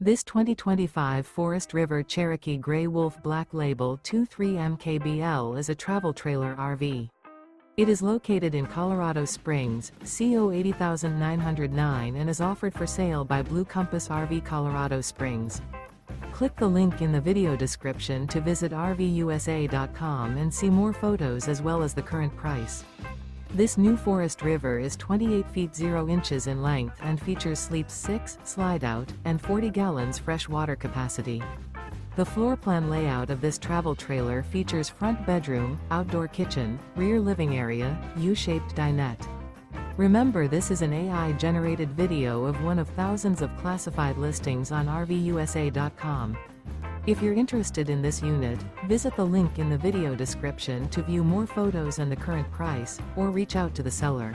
This 2025 Forest River Cherokee Grey Wolf Black Label 23 MKBL is a travel trailer RV. It is located in Colorado Springs, CO 80909 and is offered for sale by Blue Compass RV Colorado Springs. Click the link in the video description to visit RVUSA.com and see more photos as well as the current price. This new Forest River is 28 feet 0 inches in length and features sleeps 6, slide-out, and 40 gallons fresh water capacity. The floor plan layout of this travel trailer features front bedroom, outdoor kitchen, rear living area, U-shaped dinette. Remember, this is an AI-generated video of one of thousands of classified listings on RVUSA.com. If you're interested in this unit, visit the link in the video description to view more photos and the current price, or reach out to the seller.